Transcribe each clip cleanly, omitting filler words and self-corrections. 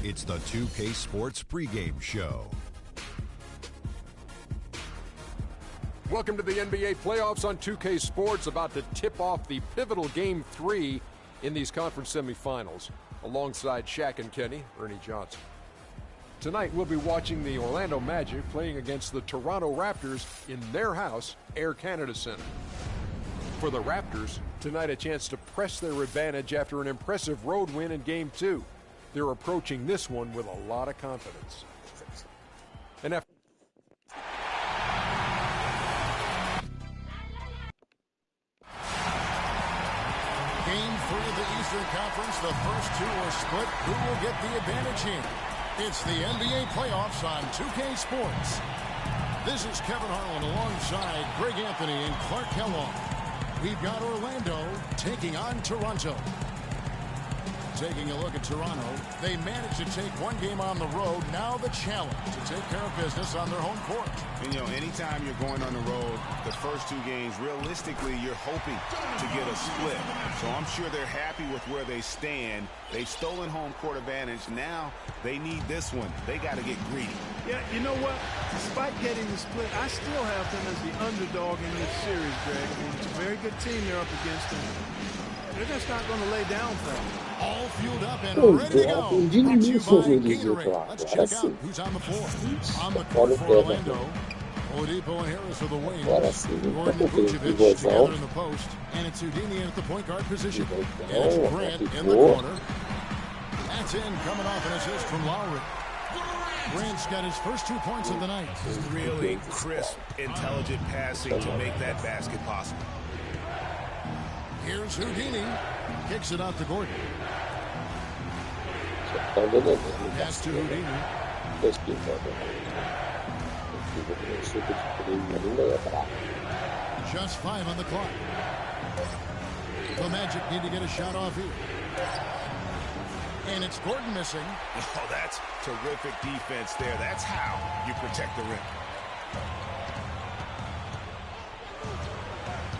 It's the 2K Sports pregame show. Welcome to the NBA playoffs on 2K Sports, about to tip off the pivotal Game 3 in these conference semifinals. Alongside Shaq and Kenny, Ernie Johnson. Tonight we'll be watching the Orlando Magic playing against the Toronto Raptors in their house, Air Canada Center. For the Raptors, tonight a chance to press their advantage after an impressive road win in Game 2. They're approaching this one with a lot of confidence. And after Game 3 of the Eastern Conference, the first two are split. Who will get the advantage here? It's the NBA playoffs on 2K Sports. This is Kevin Harlan alongside Greg Anthony and Clark Kellogg. We've got Orlando taking on Toronto. Taking a look at Toronto, they managed to take one game on the road. Now the challenge to take care of business on their home court. And, anytime you're going on the road, the first two games, realistically, you're hoping to get a split. So I'm sure they're happy with where they stand. They've stolen home court advantage. Now they need this one. They got to get greedy. Yeah, you know what? Despite getting the split, I still have them as the underdog in this series, Greg. I mean, it's a very good team they're up against them. They're just not going to lay down for them. All fueled up and ready to go. Brought to you by Gatorade. Let's check out who's on the floor. On the court for Orlando, Oladipo and Harris are the wings. Gordon and Vucevic together in the post. And it's Houdini at the point guard position. And it's Grant in the corner. That's in, coming off an assist from Lowry. Grant's got his first 2 points of the night. Really crisp, intelligent passing to make that basket possible. Here's Houdini. Kicks it out to Gordon. Pass to Houdini. Just 5 on the clock. The Magic need to get a shot off here. And it's Gordon missing. Oh, that's terrific defense there. That's how you protect the rim.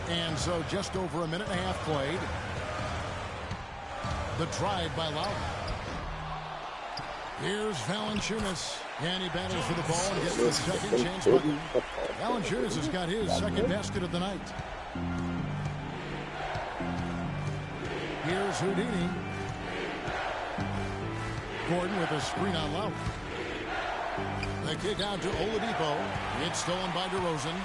And so just over a minute and a half played. The drive by Lowry. Here's Valanciunas. And he battles for the ball and gets the second chance button. Valanciunas has got his second basket of the night. Here's Houdini. Gordon with a screen on Lowry. The kick out to Oladipo. It's stolen by DeRozan.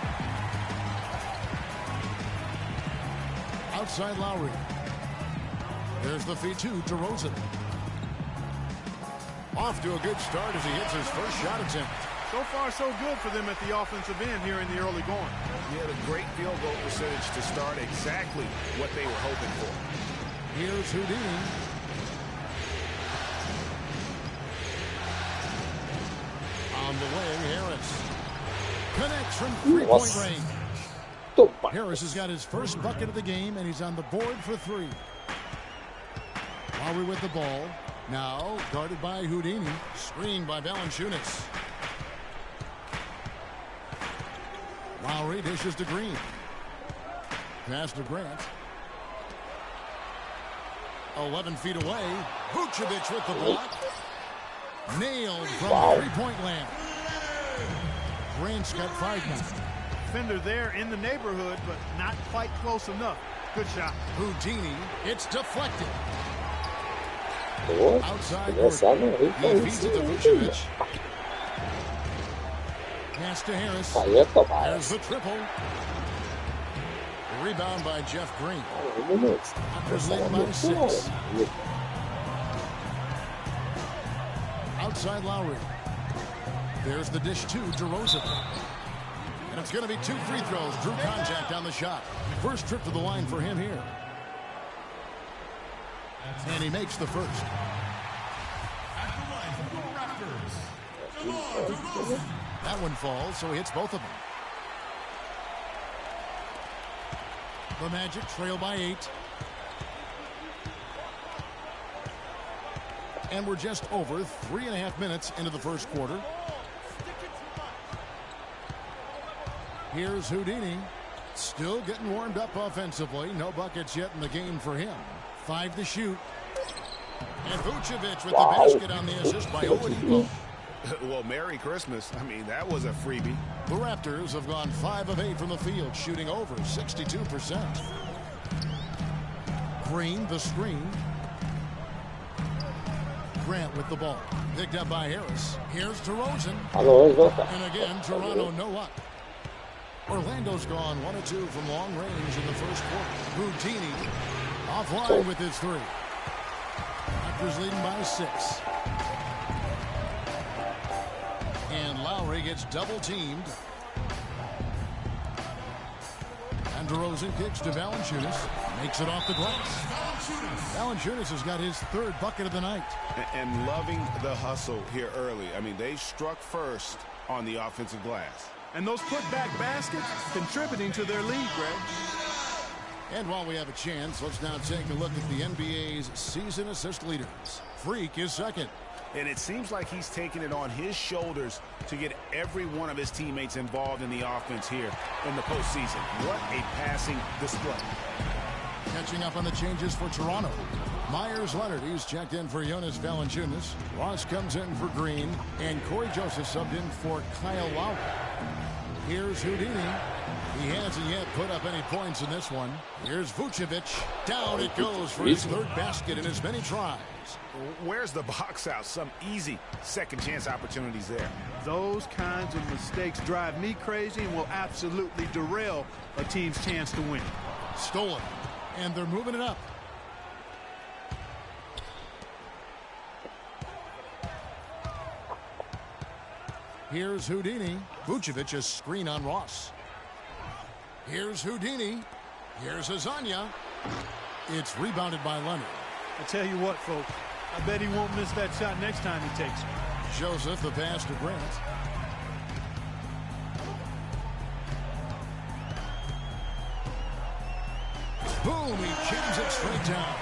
Outside Lowry. There's the feed to DeRozan. Off to a good start as he hits his first shot attempt. So far, so good for them at the offensive end here in the early going. He had a great field goal percentage to start, exactly what they were hoping for. Here's Houdini. On the wing, Harris. Connects from three-point range. Harris has got his first bucket of the game, and he's on the board for 3. Lowry with the ball. Now guarded by Houdini. Screened by Valanciunas. Lowry dishes to Green. Pass to Grant. 11 feet away. Vucevic with the block. Nailed from three-point land. Grant's got 5 now. Defender there in the neighborhood, but not quite close enough. Good shot. Houdini, it's deflected. Outside Gordon. He feeds it to Vucevic. Pass to Harris. There's the triple. Rebound by Jeff Green. Raptors leading by 6. Outside Lowry. There's the dish to DeRozan. And it's going to be 2 free throws. Drew contact on the shot. First trip to the line for him here. And he makes the first. That one falls, so he hits both of them. The Magic trail by 8. And we're just over 3.5 minutes into the first quarter. Here's Houdini. Still getting warmed up offensively. No buckets yet in the game for him. 5 to shoot. And Vucevic with the basket on the assist by Oladipo. Well, Merry Christmas. I mean, that was a freebie. The Raptors have gone 5 of 8 from the field, shooting over 62%. Green, the screen. Grant with the ball. Picked up by Harris. Here's DeRozan. And again, Toronto no luck. Orlando's gone 1 of 2 from long range in the first quarter. Boutini offline with his 3. Raptors leading by 6. And Lowry gets double teamed. And DeRozan kicks to Valanciunas. Makes it off the glass. Valanciunas has got his 3rd bucket of the night. And loving the hustle here early. I mean, they struck first on the offensive glass. And those putback baskets contributing to their lead, Greg. And while we have a chance, let's now take a look at the NBA's season assist leaders. Freak is second. And it seems like he's taking it on his shoulders to get every one of his teammates involved in the offense here in the postseason. What a passing display. Catching up on the changes for Toronto. Myers Leonard, he's checked in for Jonas Valanciunas. Ross comes in for Green. And Corey Joseph subbed in for Kyle Lowry. Here's Houdini. He hasn't yet put up any points in this one. Here's Vucevic. Down it goes for his 3rd basket in as many tries. Where's the box out? Some easy second chance opportunities there. Those kinds of mistakes drive me crazy and will absolutely derail a team's chance to win. Stolen. And they're moving it up. Here's Houdini. Vucevic a screen on Ross. Here's Houdini. Here's Azania. It's rebounded by Leonard. I tell you what, folks. I bet he won't miss that shot next time he takes it. Joseph the pass to Grant. Boom, he jams it straight down.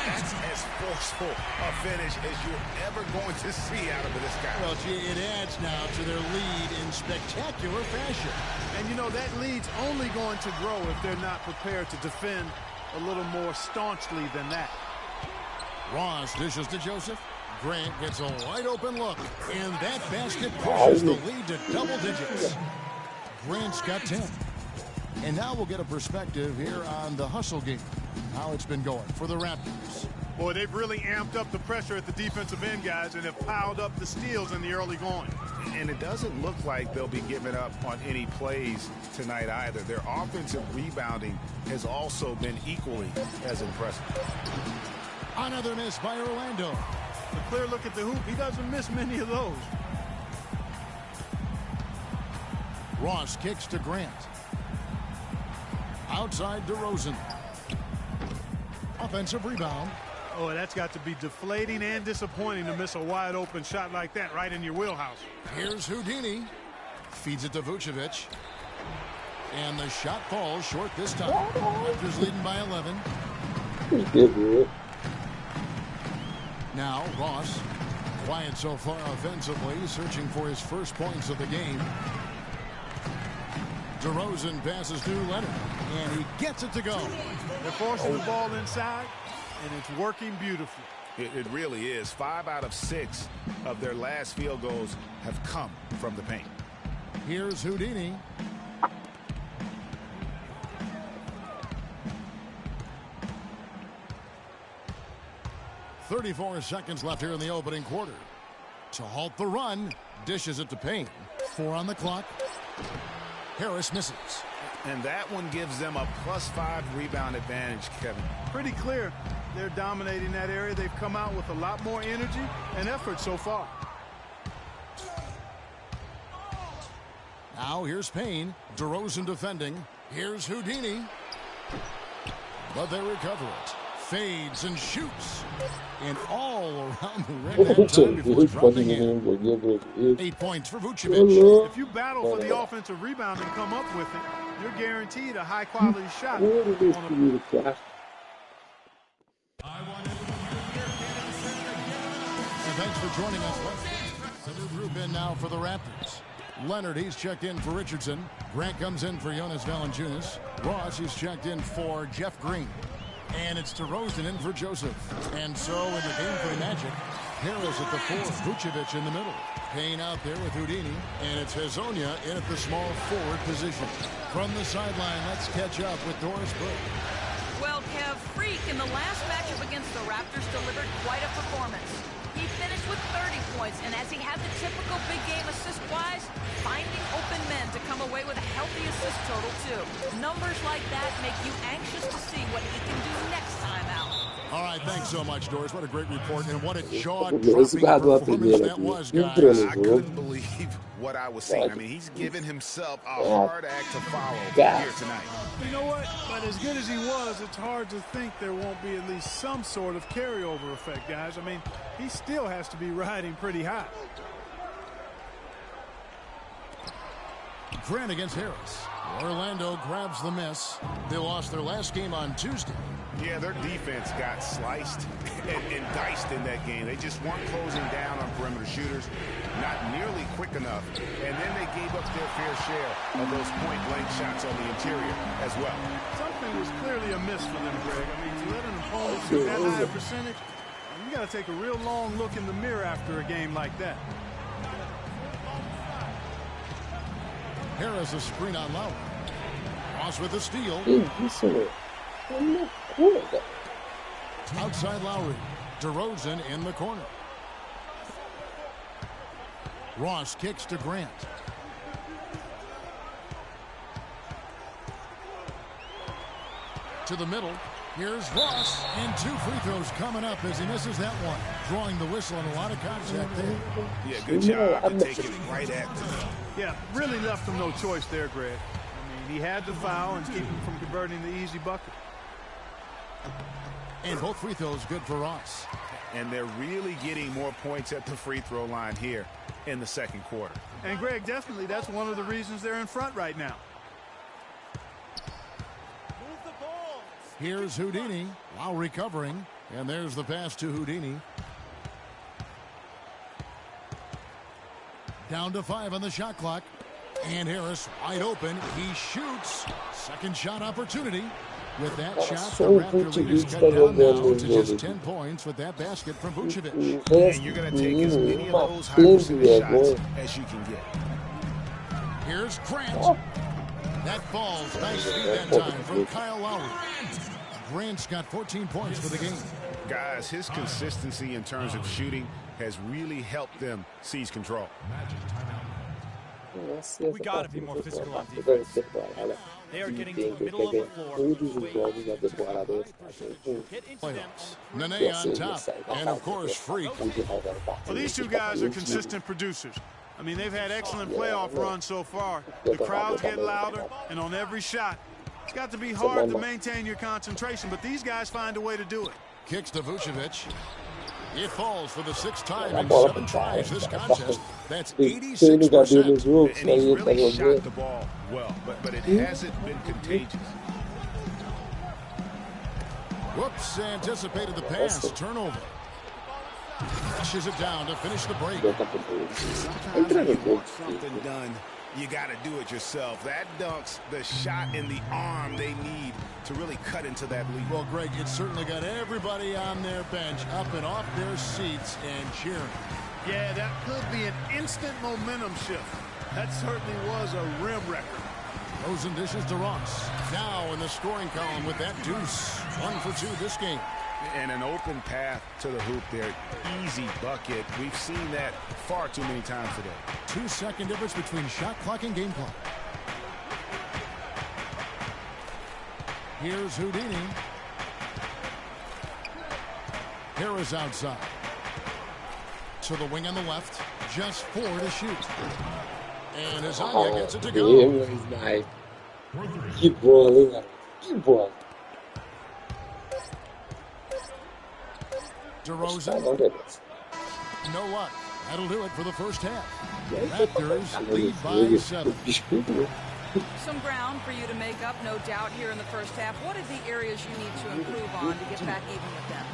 That's as forceful a finish as you're ever going to see out of this guy. Well, it adds now to their lead in spectacular fashion. And, you know, that lead's only going to grow if they're not prepared to defend a little more staunchly than that. Ross dishes to Joseph. Grant gets a wide open look. And that basket pushes the lead to double digits. Grant's got 10. And now we'll get a perspective here on the hustle game. How it's been going for the Raptors. Boy, they've really amped up the pressure at the defensive end, guys, and have piled up the steals in the early going. And it doesn't look like they'll be giving up on any plays tonight either. Their offensive rebounding has also been equally as impressive. Another miss by Orlando. A clear look at the hoop. He doesn't miss many of those. Ross kicks to Grant. Outside DeRozan. Offensive rebound. Oh, that's got to be deflating and disappointing to miss a wide open shot like that right in your wheelhouse. Here's Houdini. Feeds it to Vucevic. And the shot falls short this time. Raptors leading by 11. Now Ross. Quiet so far offensively, searching for his first points of the game. DeRozan passes to Leonard, and he gets it to go. They're forcing the ball inside, and it's working beautifully. It really is. 5 out of 6 of their last field goals have come from the paint. Here's Houdini. .34 seconds left here in the opening quarter. To halt the run, dishes it to Payne. 4 on the clock. Harris misses. And that one gives them a +5 rebound advantage, Kevin. Pretty clear. They're dominating that area. They've come out with a lot more energy and effort so far. Now here's Payne. DeRozan defending. Here's Houdini. But they recover it. Fades and shoots. And all around the rim that time before dropping in. 8 points for Vucevic. If you battle for the offensive rebound and come up with it, you're guaranteed a high-quality shot. And thanks for joining us. The new group in now for the Raptors. Leonard, he's checked in for Richardson. Grant comes in for Jonas Valanciunas. Ross, he's checked in for Jeff Green. And it's DeRozan in for Joseph. And so in the game for the Magic, Harris at the 4, Vucevic in the middle. Payne out there with Houdini, and it's Hezonja in at the small forward position. From the sideline, let's catch up with Doris Burke. Well, Kev, Freak in the last matchup against the Raptors delivered quite a performance. He finished with 30 points, and as he had the typical big game assist-wise, finding open men to come away with a healthy assist total, too. Numbers like that make you anxious to see what he can do next time out. All right, thanks so much, Doris. What a great report, and what a jaw-dropping performance that was, guys. I couldn't believe what I was seeing. I mean, he's given himself a hard act to follow here tonight. You know what? But as good as he was, it's hard to think there won't be at least some sort of carryover effect, guys. I mean, he still has to be riding pretty high. Grant against Harris. Orlando grabs the miss. They lost their last game on Tuesday. Yeah, their defense got sliced and diced in that game. They just weren't closing down on perimeter shooters, not nearly quick enough. And then they gave up their fair share of those point-blank shots on the interior as well. Something was clearly amiss for them, Greg. I mean, to let an opponent shoot that high percentage, you got to take a real long look in the mirror after a game like that. Harris a screen on Lowry. Ross with the steal. Outside Lowry. DeRozan in the corner. Ross kicks to Grant. To the middle. Here's Ross. And 2 free throws coming up as he misses that one. Drawing the whistle and a lot of contact there. Yeah, good job to take it right at them. Yeah, really left him no choice there, Greg. I mean, he had to foul and keep him from converting the easy bucket. And both free throws good for Ross. And they're really getting more points at the free throw line here in the second quarter. And, Greg, definitely that's one of the reasons they're in front right now. Here's Houdini. Lowry covering. And there's the pass to Houdini. Down to 5 on the shot clock. And Harris wide open. He shoots. Second shot opportunity. With that shot, the Raptor lead is cut down now to just 10 points with that basket from Vucevic. And you're going to take as many of those high percentage shots as you can get. Here's Grant. That falls. Nice feed that time from Kyle Lowry. Grant's got 14 points for the game. Guys, his consistency in terms of shooting has really helped them seize control. We got to be more physical on defense. They are getting to the middle of the floor. Playoffs. Nene on top. And, of course, Freak. Well, these two guys are consistent producers. I mean, they've had excellent playoff runs so far. The crowds get louder, and on every shot, it's got to be hard to maintain your concentration, but these guys find a way to do it. Kicks to Vucevic. It falls for the 6th time in 7 tries this contest. That's 86%. And he's really shot the ball well, but it hasn't been contagious. Whoops, anticipated the pass. Turnover. Flushes it down to finish the break. Sometimes when you want something done, you got to do it yourself. That dunks the shot in the arm they need to really cut into that lead. Well, Greg, it certainly got everybody on their bench up and off their seats and cheering. Yeah, that could be an instant momentum shift. That certainly was a rim record. Those and dishes to Ross. Now in the scoring column with that deuce. 1 for 2 this game. And an open path to the hoop there. Easy bucket. We've seen that far too many times today. 2-second difference between shot clock and game clock. Here's Houdini. Harris outside. To the wing on the left. Just 4 to shoot. And Hezonja gets it to go. Keep rolling. Keep rolling. DeRozan. No luck. That'll do it for the first half. Raptors lead by 7. Some ground for you to make up, no doubt, here in the first half. What are the areas you need to improve on to get back even with them?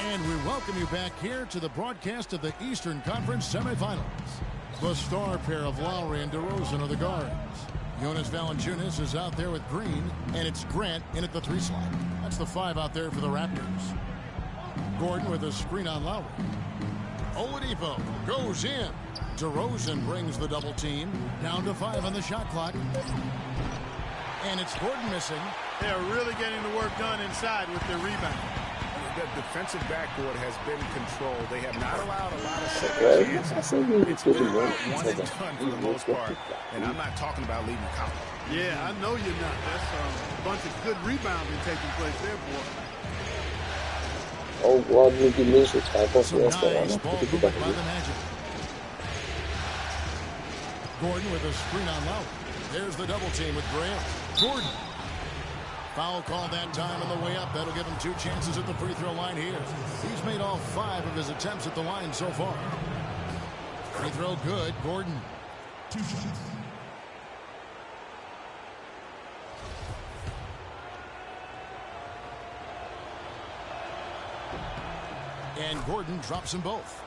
And we welcome you back here to the broadcast of the Eastern Conference Semifinals. The star pair of Lowry and DeRozan are the guards. Jonas Valanciunas is out there with Green, and it's Grant in at the 3 slot. That's the 5 out there for the Raptors. Gordon with a screen on Lowry. Oladipo goes in. DeRozan brings the double team. Down to 5 on the shot clock. And it's Gordon missing. They're really getting the work done inside with their rebound. The defensive backboard has been controlled. They have not allowed a lot of second chances. It's been one and done for the most part. And I'm not talking about leaving the college. Yeah, I know you're not. That's a bunch of good rebounding taking place there, boy. Oh, wow, muito imenso, cara. Some nice ball movement by the Magic. Gordon with a screen on Lowry. There's the double team with Grant. Gordon. Foul call that time on the way up. That'll give him 2 chances at the free throw line here. He's made all 5 of his attempts at the line so far. Free throw good. Gordon. 2 shots. And Gordon drops them both.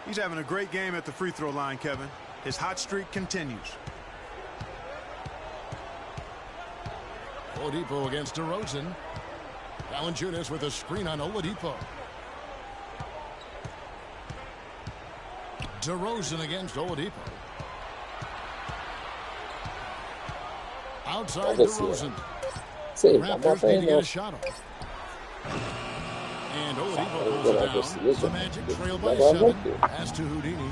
He's having a great game at the free throw line, Kevin. His hot streak continues. Oladipo against DeRozan. Valanciunas with a screen on Oladipo. DeRozan against Oladipo. Outside DeRozan. Raptors need to get a shot off. And Oladipo pulls it down. The Magic trail by 7. Pass to Houdini.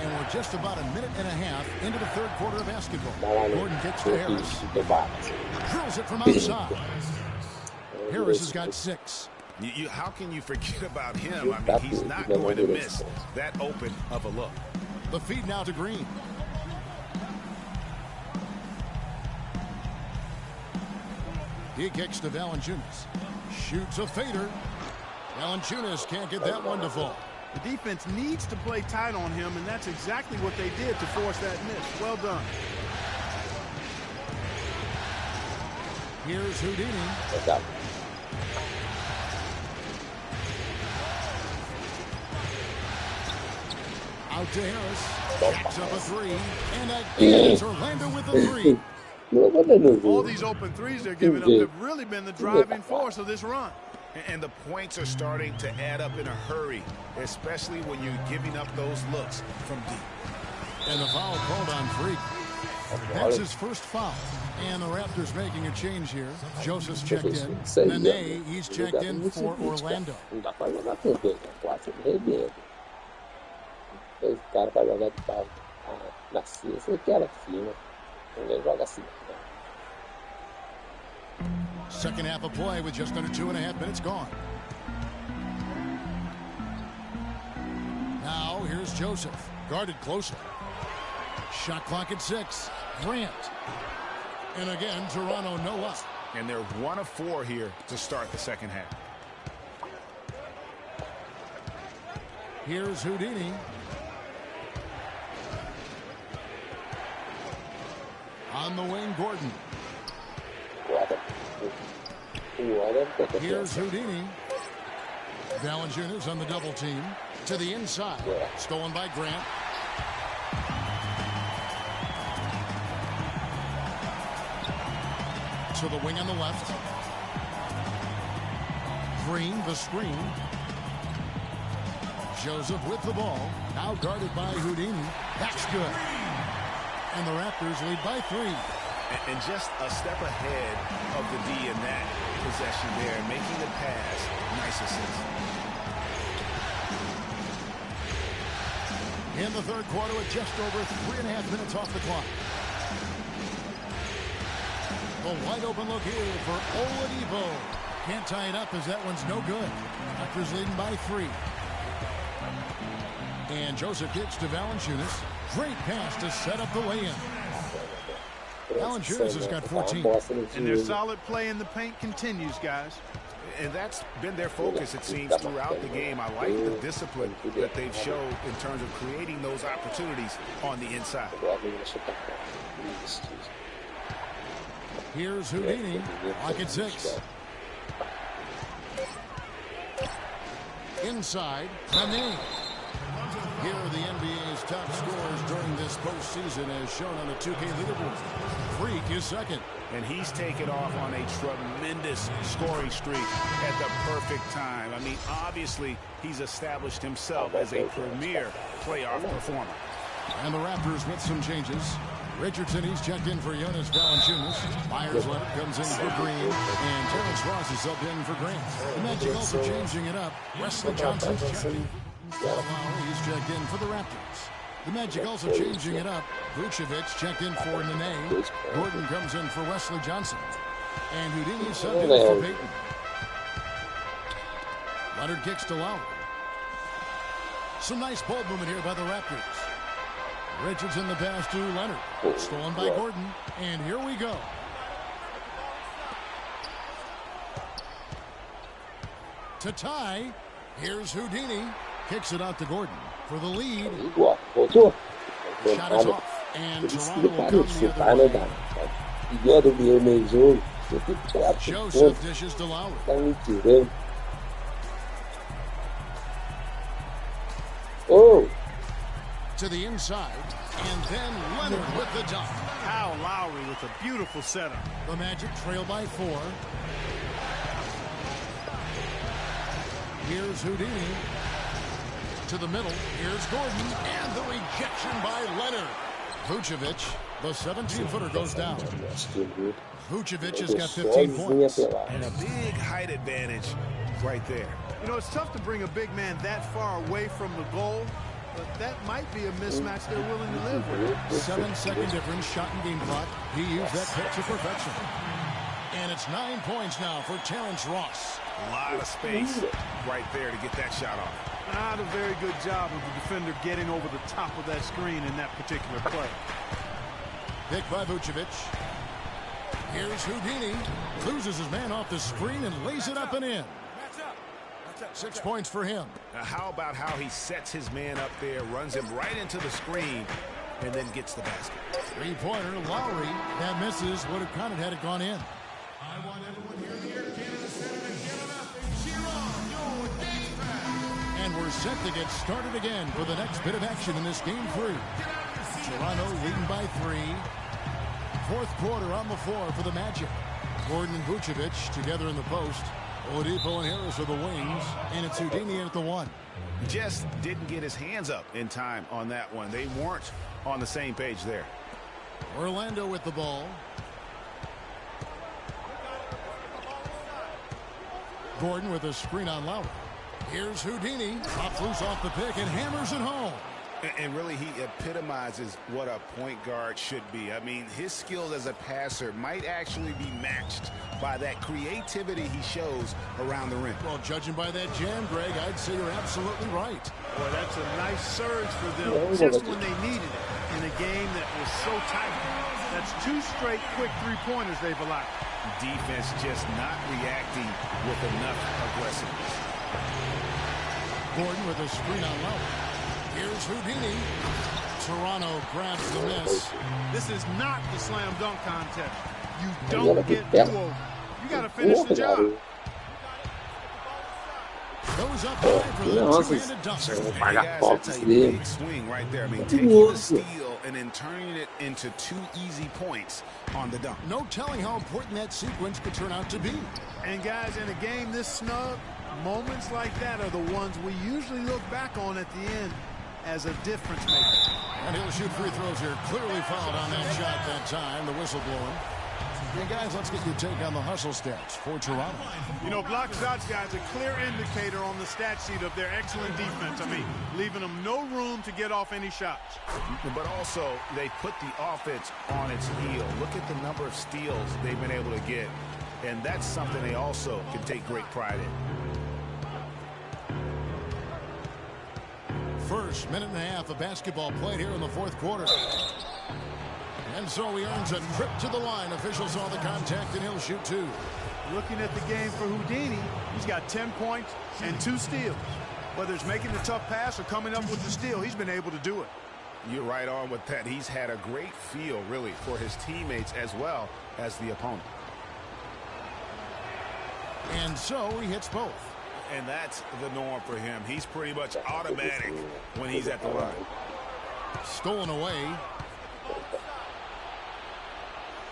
And we're just about a minute and a half into the 3rd quarter of basketball. Gordon kicks to Harris. Drills it from outside. Harris has got 6. How can you forget about him? I mean, he's not going to miss that open of a look. The feed now to Green. He kicks to Valanciunas. Shoots a fader. Valanciunas can't get that one to fall. The defense needs to play tight on him, and that's exactly what they did to force that miss. Well done. Here's Houdini. Out to Harris. Jacks up a 3. And again, it's Orlando with the 3. All these open threes they're giving up have really been the driving force of this run. And the points are starting to add up in a hurry, especially when you're giving up those looks from deep. And the foul called on Freak. That's his first foul. And the Raptors making a change here. Joseph's checked in. Nene, he's checked in for Orlando. Second half of play with just under 2.5 minutes gone. Now here's Joseph. Guarded closely. Shot clock at 6. Grant. And again, Toronto no luck. And they're 1 of 4 here to start the second half. Here's Houdini. On the wing, Gordon. Here's Houdini. Valanciunas on the double team. To the inside. Stolen by Grant. To the wing on the left. Green, the screen. Joseph with the ball. Now guarded by Houdini. That's good. And the Raptors lead by 3. And just a step ahead of the D in that possession there, making the pass. Nice assist. In the 3rd quarter with just over 3.5 minutes off the clock. The wide open look here for Oladipo. Can't tie it up as that one's no good. Raptors leading by 3. And Joseph kicks to Valanciunas. Great pass to set up the lay-in. Valanciunas has got 14. And their solid play in the paint continues, guys. And that's been their focus, it seems, throughout the game. I like the discipline that they've showed in terms of creating those opportunities on the inside. Here's Houdini, pocket 6. Inside, Nene. Here are the NBA's top scorers during this postseason as shown on the 2K leaderboard. Freak is second. And he's taken off on a tremendous scoring streak at the perfect time. I mean, obviously, he's established himself as a premier playoff performer. And the Raptors with some changes. Richardson, he's checked in for Jonas Valanciunas. Myers-Leonard comes in for Green. And Terrence Ross is subbed in for Grant. The Magic also changing it up. Wesley Johnson's checked in. He's checked in for the Raptors. The Magic also changing it up. Vucevic checked in for Nene. Gordon comes in for Wesley Johnson. And Houdini subbed in for Payton. Leonard kicks to Lowry. Some nice ball movement here by the Raptors. Richardson the pass to Leonard. Stolen by Gordon. And here we go. To tie. Here's Houdini. Kicks it out to Gordon for the lead. Shot is off. And Toronto will come the other way. Joseph dishes to Lowry. Oh. To the inside. And then Leonard with the dunk. Kyle Lowry with a beautiful setup. The Magic trail by 4. Here's Houdini. To the middle. Here's Gordon. And the rejection by Leonard. Vucevic, the 17-footer, goes down. Vucevic has got 15 points. And a big height advantage right there. You know, it's tough to bring a big man that far away from the goal, but that might be a mismatch they're willing to live with. 7-second difference, shot and game clock. He used that pick to perfection. And it's 9 points now for Terrence Ross. A lot of space right there to get that shot off. Not a very good job of the defender getting over the top of that screen in that particular play. Pick by Vucevic. Here's Houdini. Loses his man off the screen and lays it up and in. 6 points for him. Now how about how he sets his man up there, runs him right into the screen, and then gets the basket. 3-pointer, Lowry. That misses. Would have counted had it gone in. I want everyone here in the Air Canada Center to get him up and cheer on your defense. And we're set to get started again for the next bit of action in this game 3. Toronto leading by 3. Fourth quarter on the floor for the Magic. Gordon and Vucevic together in the post. Oladipo and Harris are the wings, and it's Houdini at the 1. Just didn't get his hands up in time on that one. They weren't on the same page there. Orlando with the ball. Gordon with a screen on Lowry. Here's Houdini. Pops loose off the pick and hammers it home. And really, he epitomizes what a point guard should be. I mean, his skills as a passer might actually be matched by that creativity he shows around the rim. Well, judging by that jam, Greg, I'd say you're absolutely right. Boy, that's a nice surge for them just when they needed it in a game that was so tight. That's 2 straight quick three-pointers they've allowed. Defense just not reacting with enough aggressiveness. Gordon with a screen on Lowry. Here's Houdini. Toronto grabs the miss. This is not the slam dunk contest. You don't get do-over. You got to finish the job. Goes up high for the two-handed dunk. That's a big swing right there. I mean, taking the steal and then turning it into 2 easy points on the dunk. No telling how important that sequence could turn out to be. And guys, in a game this snug, moments like that are the ones we usually look back on at the end as a difference maker. And he'll shoot free throws here. Clearly fouled on that shot that time. The whistle blowing. And guys, let's get your take on the hustle stats for Toronto. You know, block shots, guys, a clear indicator on the stat sheet of their excellent defense. I mean, leaving them no room to get off any shots. But also, they put the offense on its heel. Look at the number of steals they've been able to get. And that's something they also can take great pride in. First minute and a half of basketball played here in the fourth quarter. And so he earns a trip to the line. Officials saw the contact, and he'll shoot 2. Looking at the game for Houdini, he's got 10 points and 2 steals. Whether it's making the tough pass or coming up with the steal, he's been able to do it. You're right on with that. He's had a great feel, really, for his teammates as well as the opponent. And so he hits both. And that's the norm for him. He's pretty much automatic when he's at the line. Stolen away.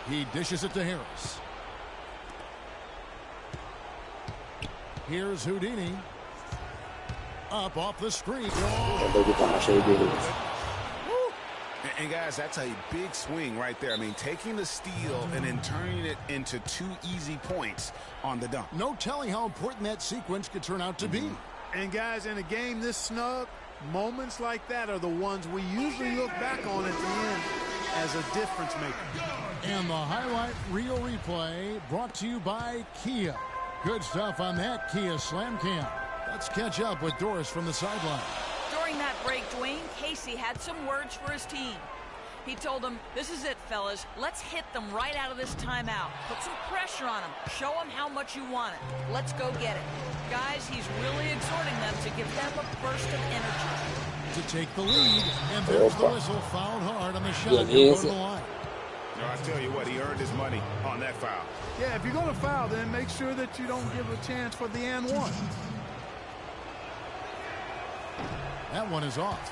He dishes it to Harris. Here's Houdini. Up off the screen. And guys, that's a big swing right there. I mean, taking the steal and then turning it into 2 easy points on the dunk. No telling how important that sequence could turn out to be. And guys, in a game this snug, moments like that are the ones we usually look back on at the end as a difference maker. And the highlight reel replay brought to you by Kia. Good stuff on that Kia Slam Cam. Let's catch up with Doris from the sideline. During that break, Dwayne Casey had some words for his team. He told them, "This is it, fellas. Let's hit them right out of this timeout. Put some pressure on them. Show them how much you want it. Let's go get it." Guys, he's really exhorting them to give them a burst of energy. To take the lead, and there's the whistle. Fouled hard on the shot. He'll go to the line. No, I tell you what, he earned his money on that foul. Yeah, if you're going to foul, then make sure that you don't give a chance for the and one. That one is off.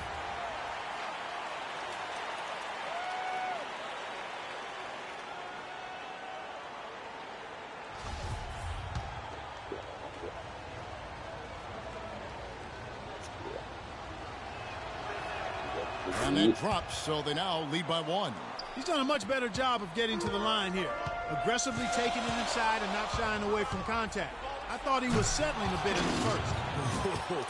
And that drops, so they now lead by 1. He's done a much better job of getting to the line here. Aggressively taking it inside and not shying away from contact. I thought he was settling a bit in the first.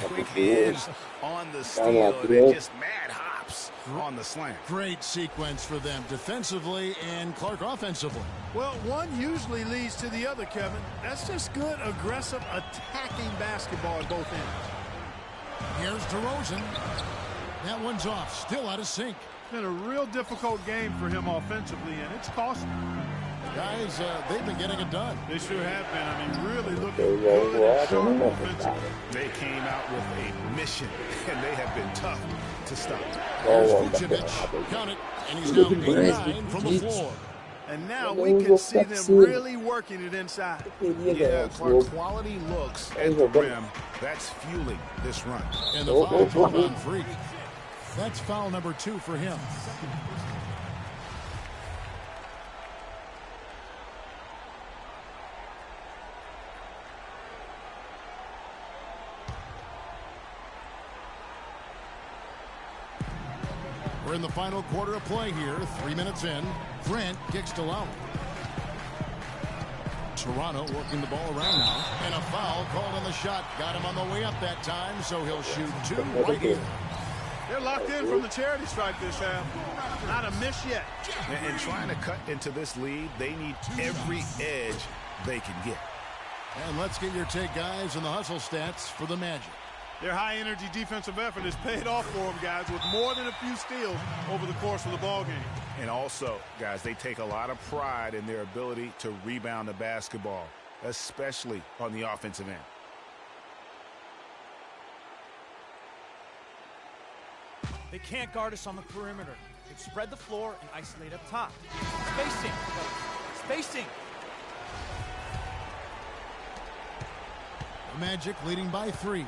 Quick hands on the steal and then just mad hops on the slam. Great sequence for them defensively and Clark offensively. Well, one usually leads to the other, Kevin. That's just good, aggressive, attacking basketball at both ends. Here's DeRozan. That one's off, still out of sync. It's been a real difficult game for him offensively, and it's costing him. Guys, they've been getting it done. They sure have been. I mean, really looking good and sharp offensively. They came out with a mission, and they have been tough to stop. There's Vucevic. Count it, and he's now 8-9 from the floor. And now we can see them really working it inside. Yeah, Clark, quality looks at the rim. That's fueling this run. And the foul called on Freak. That's foul number 2 for him. We're in the final quarter of play here. 3 minutes in. Grant kicks to Lowry. Toronto working the ball around now. And a foul called on the shot. Got him on the way up that time, so he'll shoot 2 right here. They're locked in from the charity stripe this half. Not a miss yet. And trying to cut into this lead, they need every edge they can get. And let's get your take, guys, on the hustle stats for the Magic. Their high-energy defensive effort has paid off for them, guys, with more than a few steals over the course of the ballgame. And also, guys, they take a lot of pride in their ability to rebound the basketball, especially on the offensive end. They can't guard us on the perimeter. They spread the floor and isolate up top. Spacing. Spacing. The Magic leading by 3.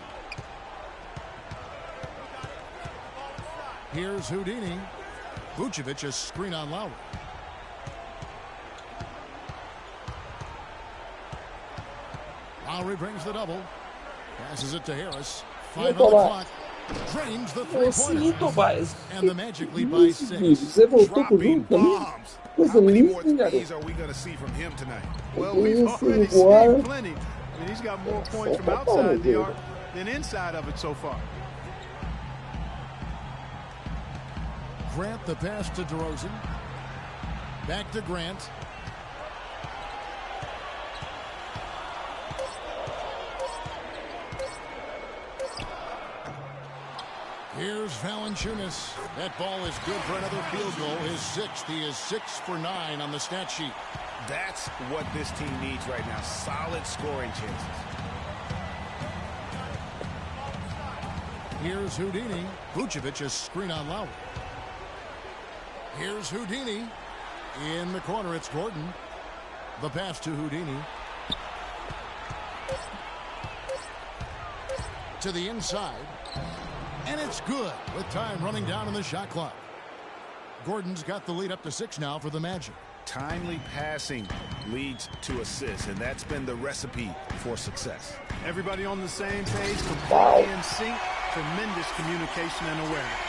Here's Houdini. Vucevic a screen on Lowry. Lowry brings the double. Passes it to Harris. 5 on the clock. Drains the 3-pointer. And the Magic lead by 6. Dropping bombs. How many more threes are we going to see from him tonight? Well, we've already seen plenty. I mean, he's got more points from outside the arc than inside of it so far. Grant the pass to DeRozan. Back to Grant. Here's Valanciunas. That ball is good for another field goal. His 6th. He is 6 for 9 on the stat sheet. That's what this team needs right now. Solid scoring chances. Here's Houdini. Vucevic is screen on Lowry. Here's Houdini. In the corner, it's Gordon. The pass to Houdini. To the inside. And it's good with time running down in the shot clock. Gordon's got the lead up to 6 now for the Magic. Timely passing leads to assists, and that's been the recipe for success. Everybody on the same page, completely in sync, tremendous communication and awareness.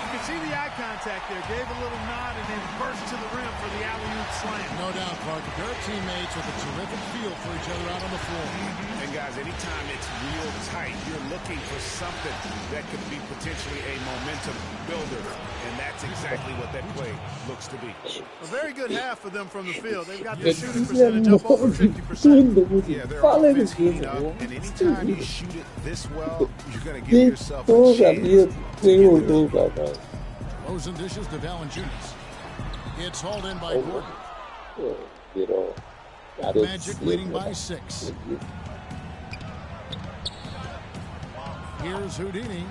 You can see the eye contact there, gave a little nod and then burst to the rim for the alley-oop slam. No doubt, Clark. They're teammates with a terrific feel for each other out on the floor. And guys, anytime it's real tight, you're looking for something that could be potentially a momentum builder. And that's exactly what that play looks to be. A very good half for them from the field. They've got their shooting percentage up over 50%. Yeah, their offense heating up, and anytime you shoot it this well, you're going to give yourself a chance. Rosen dishes to Valanciunas. It's hauled in by Gordon. Magic leading by 6. Here's Houdini.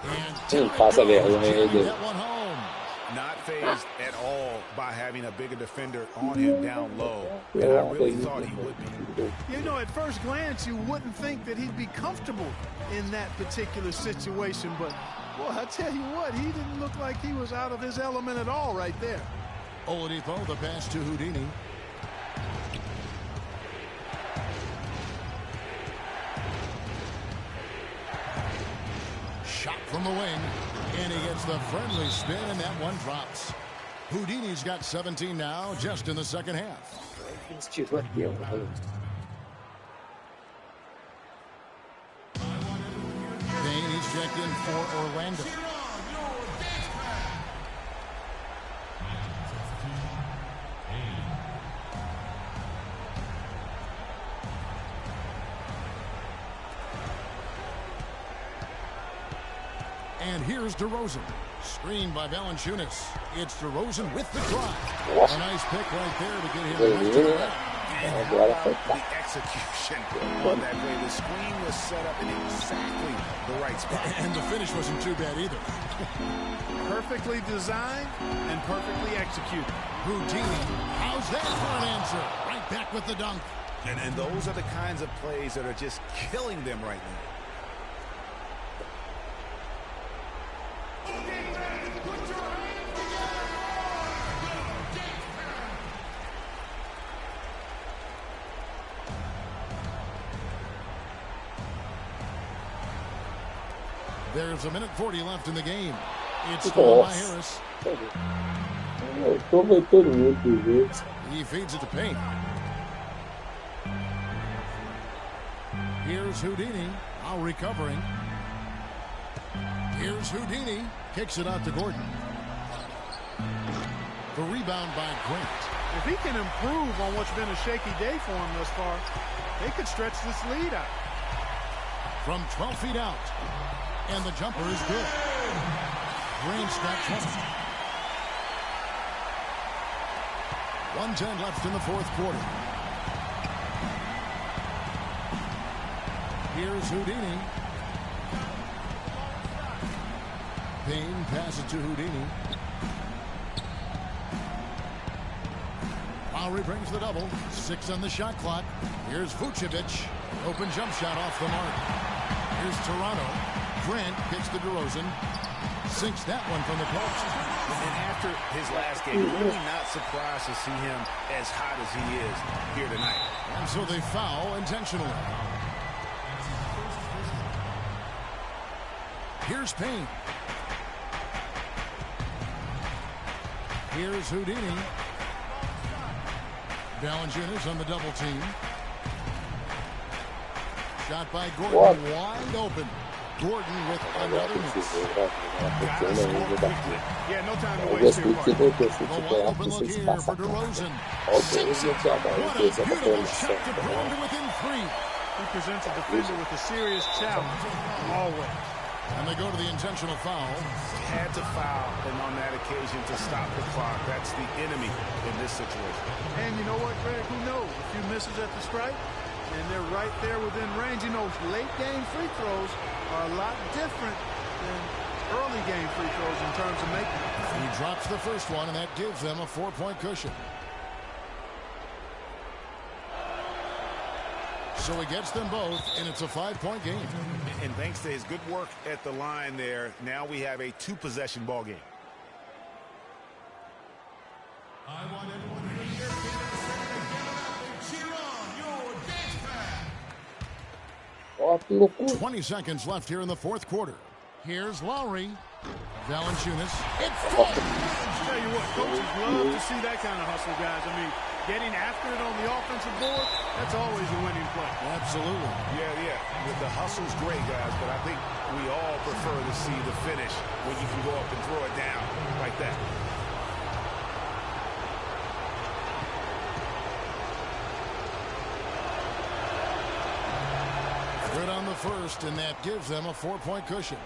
And that one home. Not fazed at all by having a bigger defender on him down low. And I really thought he would be. You know, at first glance, you wouldn't think that he'd be comfortable in that particular situation. But, boy, I tell you what, he didn't look like he was out of his element at all right there. Oladipo, the pass to Houdini. Shot from the wing, and he gets the friendly spin, and that one drops. Houdini's got 17 now, just in the second half. Payne, he's checked in for Orlando. And here's DeRozan. Screened by Valanciunas. It's DeRozan with the drive. A nice pick right there to get him the rest of the way. The execution on that play. The screen was set up in exactly the right spot. And the finish wasn't too bad either. Perfectly designed and perfectly executed. Houdini, how's that for an answer? Right back with the dunk. And those are the kinds of plays that are just killing them right now. There's 1:40 left in the game. It's stolen by Harris. He feeds it to Payne. Here's Houdini, now recovering. Here's Houdini, kicks it out to Gordon. The rebound by Grant. If he can improve on what's been a shaky day for him thus far, they could stretch this lead out. From 12 feet out. And the jumper is good. Grant's got 20. 1:10 left in the fourth quarter. Here's Houdini. Payne passes to Houdini. Lowry brings the double. 6 on the shot clock. Here's Vucevic. Open jump shot off the mark. Here's Toronto. Grant kicks to DeRozan. Sinks that one from the post. And after his last game, really not surprised to see him as hot as he is here tonight. And so they foul intentionally. Here's Payne. Here's Houdini. Valanciunas on the double team. Shot by Gordon, wide open. Gordon with another miss. Yeah, no time to waste here. A wide open look here for DeRozan. What a beautiful shot to bring him to within 3. He presents a defender with a serious challenge, always. And they go to the intentional foul. Had to foul, and on that occasion to stop the clock. That's the enemy in this situation. And you know what, Greg? Who knows? A few misses at the stripe, and they're right there within range. You know, late game free throws are a lot different than early game free throws in terms of making them. He drops the first one, and that gives them a 4-point cushion. So he gets them both, and it's a 5-point game. And thanks to his good work at the line there, now we have a 2-possession ball game. I want everyone here to cheer on your dance pad. Ó, que loucura. 20 seconds left here in the fourth quarter. Here's Lowry. Valanciunas. It's Tell you what, coaches love to see that kind of hustle, guys. I mean, getting after it on the offensive board, that's always a winning play. Absolutely. Yeah. The hustle's great, guys, but I think we all prefer to see the finish when you can go up and throw it down like that. Good on the first, and that gives them a 4-point cushion.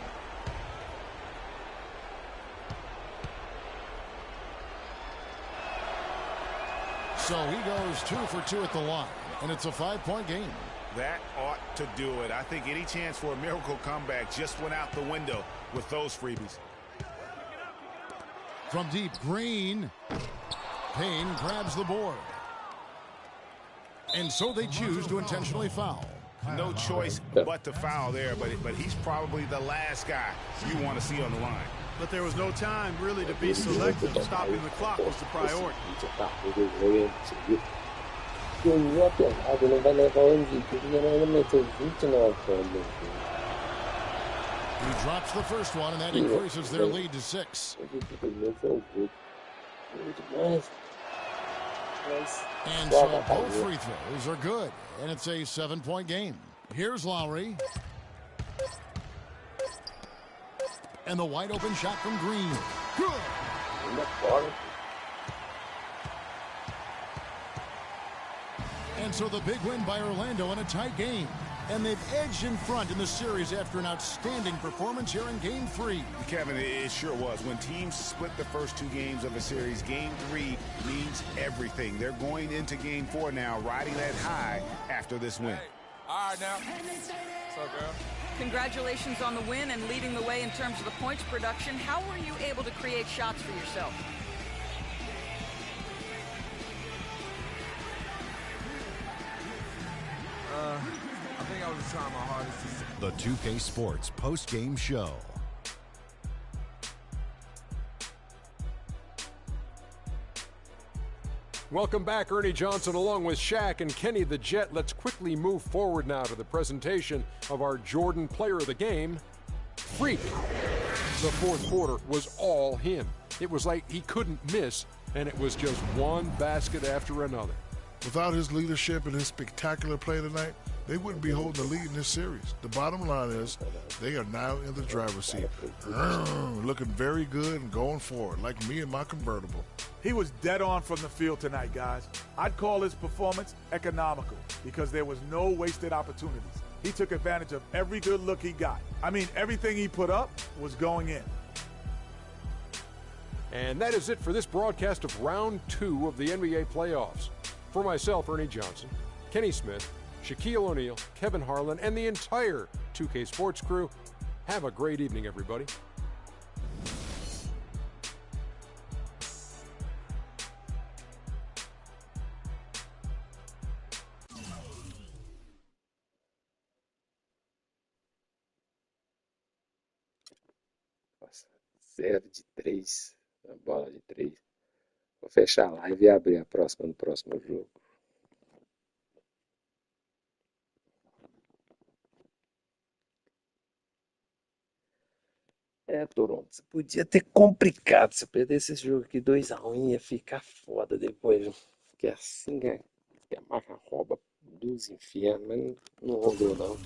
So he goes 2 for 2 at the line, and it's a 5-point game. That ought to do it. I think any chance for a miracle comeback just went out the window with those freebies. From deep, Green. Payne grabs the board. And so they choose to intentionally foul. No choice but to foul there, but he's probably the last guy you want to see on the line. But there was no time really to be selective. Stopping the clock was the priority. Ganhou a pelada, não vai levar o MVP, porque não meteu 29 pontos. He drops the first one, and that increases their lead to 6. And so both free throws are good, and it's a 7-point game. Here's Lowry. And the wide open shot from Green. Good. And so the big win by Orlando in a tight game. And they've edged in front in the series after an outstanding performance here in Game 3. Kevin, it sure was. When teams split the first 2 games of a series, Game 3 means everything. They're going into Game 4 now, riding that high after this win. All right, now. What's up, girl? Congratulations on the win and leading the way in terms of the points production. How were you able to create shots for yourself? I think I was just trying my hardest. The 2K Sports post-game show. Welcome back, Ernie Johnson, along with Shaq and Kenny the Jet. Let's quickly move forward now to the presentation of our Jordan Player of the Game, Freak. The fourth quarter was all him. It was like he couldn't miss, and it was just one basket after another. Without his leadership and his spectacular play tonight, they wouldn't be holding the lead in this series. The bottom line is they are now in the driver's seat. Looking very good and going forward, like me and my convertible. He was dead on from the field tonight, guys. I'd call his performance economical because there was no wasted opportunities. He took advantage of every good look he got. I mean, everything he put up was going in. And that is it for this broadcast of Round 2 of the NBA playoffs. For myself, Ernie Johnson, Kenny Smith, Shaquille O'Neal, Kevin Harlan, and the entire 2K Sports crew, have a great evening, everybody. Nossa, 0 de 3, a bola de 3. Vou fechar a live e abrir a próxima no próximo jogo. Toronto, você podia ter complicado. Se perdesse esse jogo aqui 2-1, ia ficar foda depois. Porque assim, que a marca rouba dos infernos, mas não rolou não.